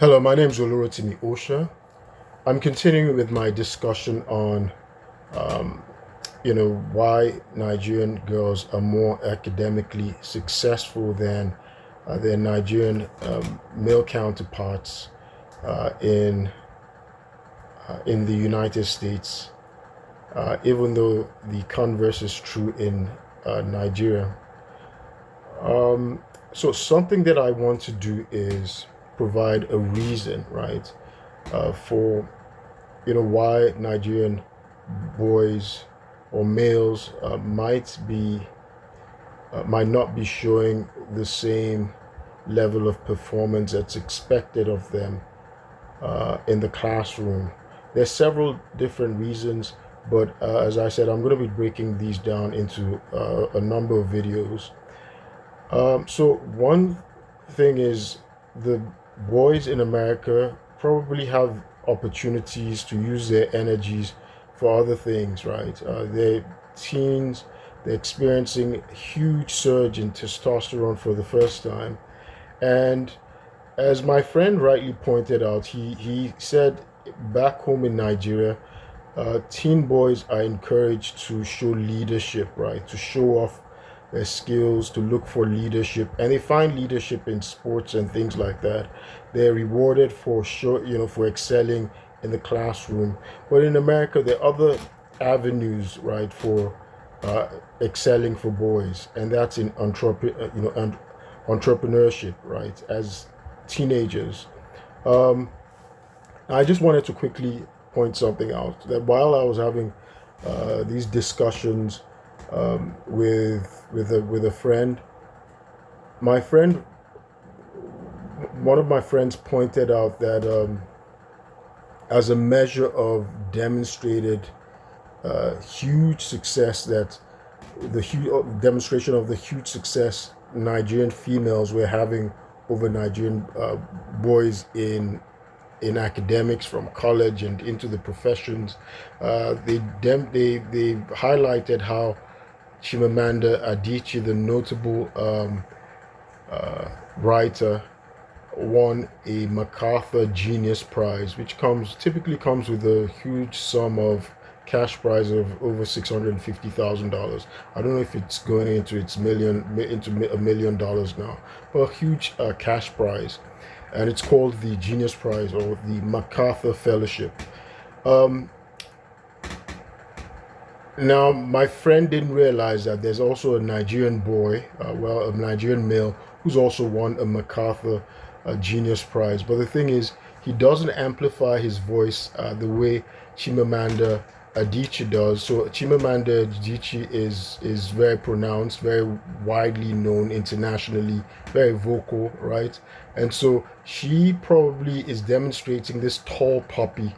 Hello, my name is Olurotimi Osha. I'm continuing with my discussion on, um, why Nigerian girls are more academically successful than their Nigerian male counterparts in the United States, even though the converse is true in Nigeria. Um, so something that I want to do is provide a reason, right, for why Nigerian boys or males might not be showing the same level of performance that's expected of them in the classroom. There's several different reasons, but as I said, I'm going to be breaking these down into a number of videos. So one thing is the boys in America probably have opportunities to use their energies for other things, right? They're teens, they're experiencing a huge surge in testosterone for the first time. And as my friend rightly pointed out, he said back home in Nigeria, teen boys are encouraged to show leadership, right? To show off their skills, to look for leadership, and they find leadership in sports and things like that. They're rewarded for for excelling in the classroom. But in America, there are other avenues, right, for uh, excelling for boys, and that's in entrepreneurship, right, as teenagers. Um, I just wanted to quickly point something out that while I was having these discussions with a friend, my friend, one of my friends pointed out that as a measure of demonstrated huge success, that the huge demonstration of the huge success Nigerian females were having over Nigerian boys in academics from college and into the professions. They highlighted how Chimamanda Adichie, the notable writer, won a MacArthur Genius Prize, which typically comes with a huge sum of cash prize of over $650,000. I don't know if it's going into $1 million now, but a huge cash prize, and it's called the Genius Prize or the MacArthur Fellowship. Um, Now, my friend didn't realize that there's also a Nigerian boy, a Nigerian male, who's also won a MacArthur Genius Prize. But the thing is, he doesn't amplify his voice the way Chimamanda Adichie does. So Chimamanda Adichie is very pronounced, very widely known internationally, very vocal, right? And so she probably is demonstrating this tall poppy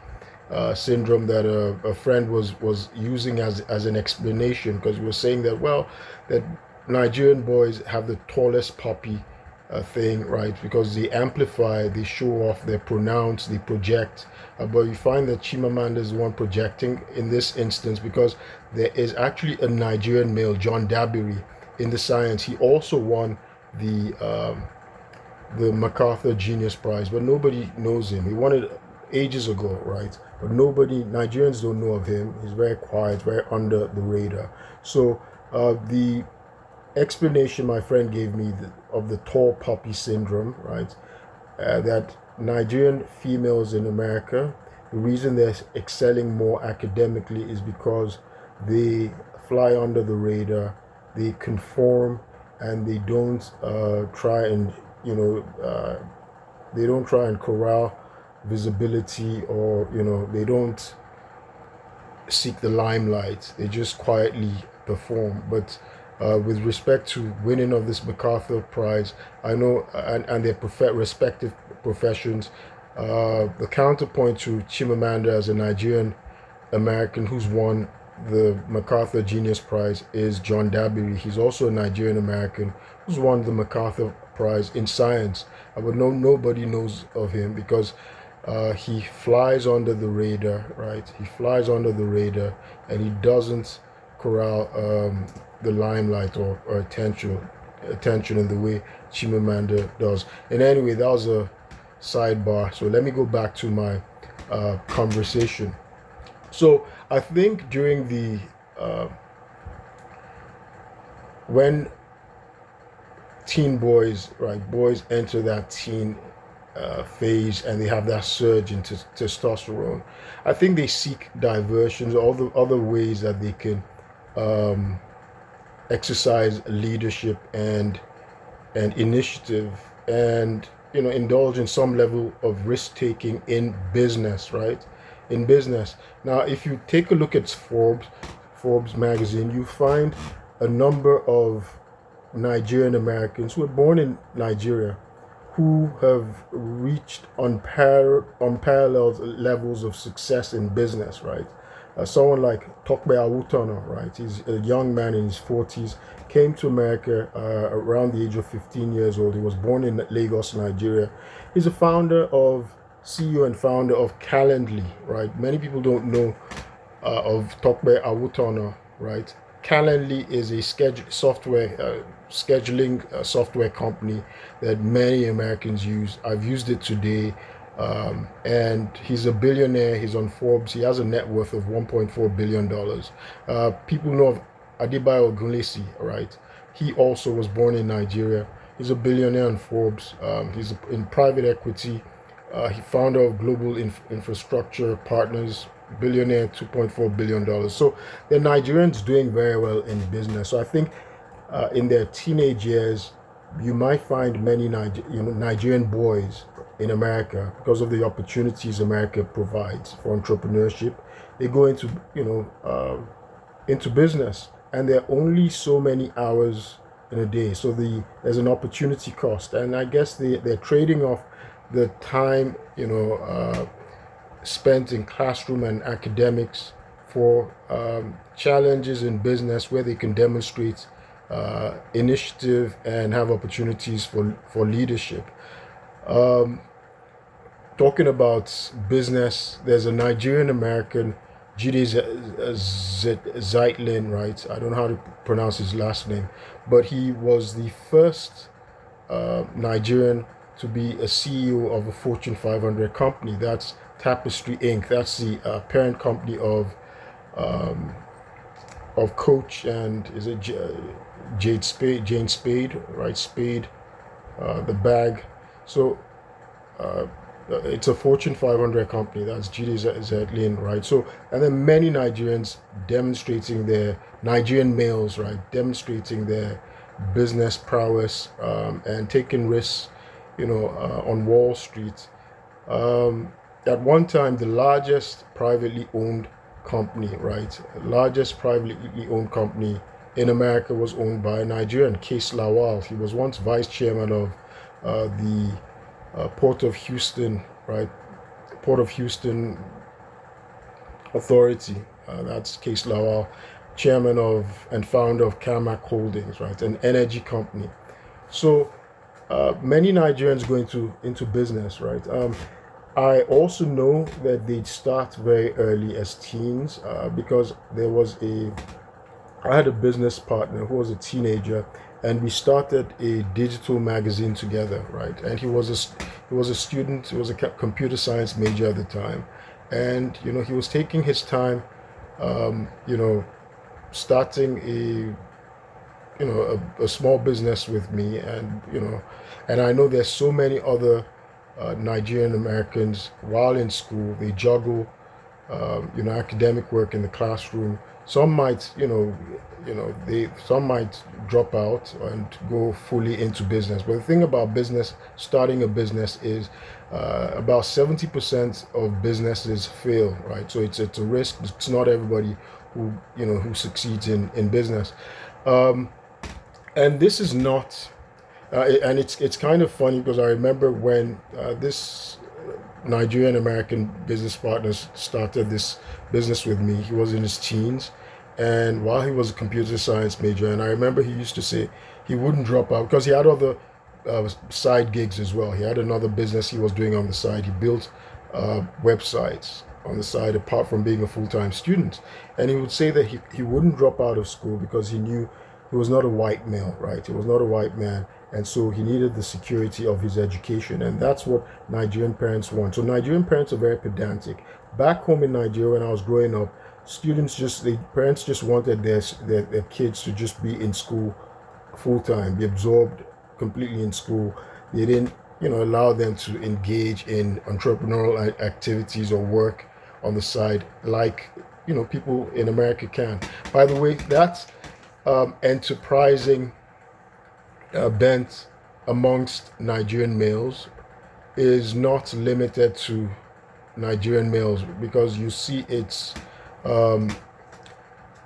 syndrome that a friend was using as an explanation, because we were saying that, well, that Nigerian boys have the tallest puppy thing, right? Because they amplify, they show off, they pronounce, they project. But you find that Chimamanda is the one projecting in this instance, because there is actually a Nigerian male, John Dabiri, in the science. He also won the MacArthur Genius Prize, but nobody knows him. He won it ages ago, right? But Nigerians don't know of him. He's very quiet, very under the radar. So the explanation my friend gave me of the tall poppy syndrome, right? That Nigerian females in America, the reason they're excelling more academically is because they fly under the radar, they conform, and they don't try and you know they don't try and corral visibility, or they don't seek the limelight. They just quietly perform. But with respect to winning of this MacArthur Prize, I know, and their respective professions, the counterpoint to Chimamanda as a Nigerian American who's won the MacArthur Genius Prize is John Dabiri. He's also a Nigerian American who's won the MacArthur Prize in science. But nobody knows of him because he flies under the radar, right? He flies under the radar, and he doesn't corral the limelight or attention in the way Chimamanda does. And anyway, that was a sidebar. So let me go back to my conversation. So I think during the when teen boys, right, boys enter that teen phase and they have that surge into testosterone, I think they seek diversions, all the other ways that they can um, exercise leadership and initiative, and indulge in some level of risk taking in business, right? In business. Now, if you take a look at Forbes magazine, you find a number of Nigerian Americans who were born in Nigeria who have reached unparalleled levels of success in business, right? Someone like Tope Awotona, right? He's a young man in his 40s, came to America around the age of 15 years old. He was born in Lagos, Nigeria. He's a CEO and founder of Calendly, right? Many people don't know of Tope Awotona, right? Calendly is a scheduling software company that many Americans use. I've used it today, and he's a billionaire. He's on Forbes. He has a net worth of $1.4 billion. People know of Adebayo Ogunlesi, right? He also was born in Nigeria. He's a billionaire on Forbes. He's in private equity. He founder of Global Infrastructure Partners, billionaire, $2.4 billion. So the Nigerians doing very well in business. So I think in their teenage years, you might find many Nigerian boys in America, because of the opportunities America provides for entrepreneurship. They go into business, and there are only so many hours in a day. So there's an opportunity cost, and I guess they're trading off the time spent in classroom and academics for challenges in business where they can demonstrate initiative and have opportunities for leadership. Talking about business, there's a Nigerian American, Jide Zeitlin, right? I don't know how to pronounce his last name, but he was the first Nigerian to be a CEO of a Fortune 500 company. That's Tapestry Inc. That's the parent company of Coach and is it Jane Spade, right? Spade, the bag. So it's a Fortune 500 company. That's Jide Zeitlin, right? So, and then many Nigerians demonstrating their Nigerian males, right? Demonstrating their business prowess and taking risks, on Wall Street. At one time, the largest privately owned company, right? Largest privately owned company in America was owned by a Nigerian, Case Lawal. He was once vice chairman of the Port of Houston, right? Port of Houston Authority. That's Case Lawal, chairman of and founder of Camac Holdings, right? An energy company. So many Nigerians go into business, right? I also know that they start very early as teens because I had a business partner who was a teenager, and we started a digital magazine together, right? And he was a student. He was a computer science major at the time, and he was taking his time, starting a small business with me, and I know there's so many other Nigerian Americans while in school. They juggle academic work in the classroom. Some might some might drop out and go fully into business. But the thing about business, starting a business, is about 70% of businesses fail, right? So it's a risk. It's not everybody who succeeds in business. And this is not, and it's kind of funny because I remember when this Nigerian American business partners started this business with me. He was in his teens, and while he was a computer science major, and I remember he used to say he wouldn't drop out because he had other side gigs as well. He had another business he was doing on the side. He built websites on the side apart from being a full-time student, and he would say that he wouldn't drop out of school because he knew he was not a white male, right? He was not a white man, And so he needed the security of his education, and that's what Nigerian parents want. So Nigerian parents are very pedantic. Back home in Nigeria, when I was growing up, parents just wanted their kids to just be in school full time, be absorbed completely in school. They didn't, allow them to engage in entrepreneurial activities or work on the side like, people in America can. By the way, that's enterprising bent amongst Nigerian males is not limited to Nigerian males, because you see um,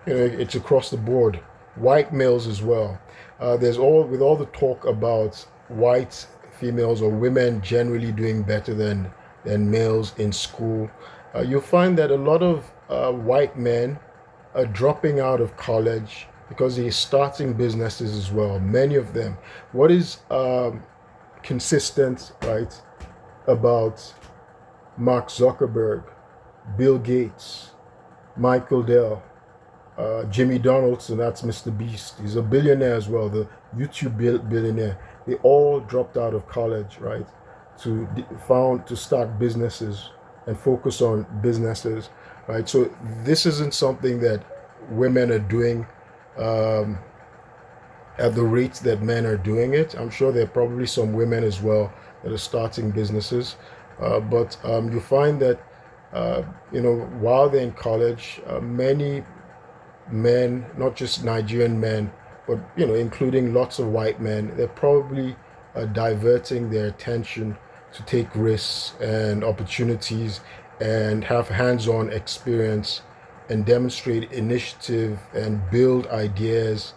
it's across the board. White males as well. With all the talk about white females or women generally doing better than males in school, you'll find that a lot of white men are dropping out of college because they're starting businesses as well. Many of them. What is consistent, right, about Mark Zuckerberg, Bill Gates, Michael Dell, Jimmy Donaldson, that's Mr. Beast. He's a billionaire as well, the YouTube billionaire. They all dropped out of college, right, to start businesses and focus on businesses, right? So this isn't something that women are doing um, at the rates that men are doing it. I'm sure there are probably some women as well that are starting businesses, but you find that while they're in college, many men, not just Nigerian men, but including lots of white men, they're probably diverting their attention to take risks and opportunities and have hands-on experience and demonstrate initiative and build ideas,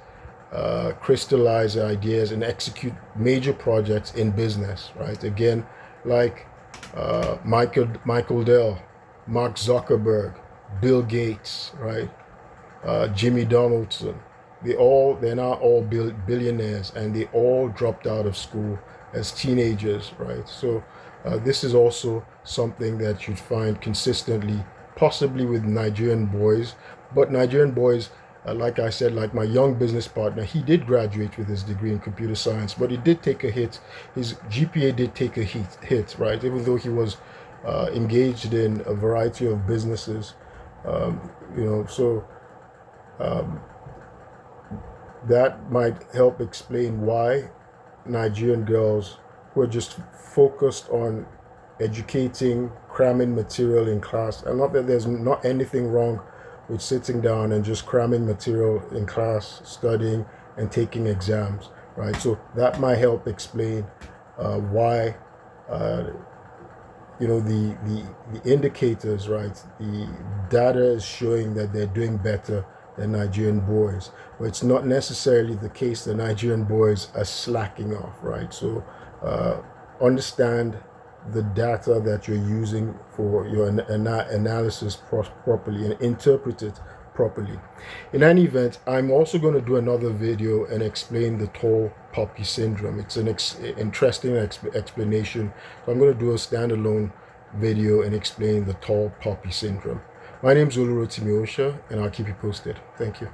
crystallize ideas, and execute major projects in business. Right? Again, like Michael Dell, Mark Zuckerberg, Bill Gates, right? Jimmy Donaldson. They're now all billionaires, and they all dropped out of school as teenagers, right? So this is also something that you'd find consistently, possibly with Nigerian boys. But Nigerian boys, like I said, like my young business partner, he did graduate with his degree in computer science, but he did take a hit. His GPA did take a hit, right? Even though he was engaged in a variety of businesses, so that might help explain why Nigerian girls who are just focused on educating, cramming material in class, and not that there's not anything wrong with sitting down and just cramming material in class, studying and taking exams, right? So that might help explain why the indicators, right? The data is showing that they're doing better than Nigerian boys, but it's not necessarily the case that Nigerian boys are slacking off, right? So understand the data that you're using for your analysis properly and interpret it properly. In any event, I'm also going to do another video and explain the tall poppy syndrome. It's an interesting explanation. So I'm going to do a standalone video and explain the tall poppy syndrome. My name is Olurotimi Osha, and I'll keep you posted. Thank you.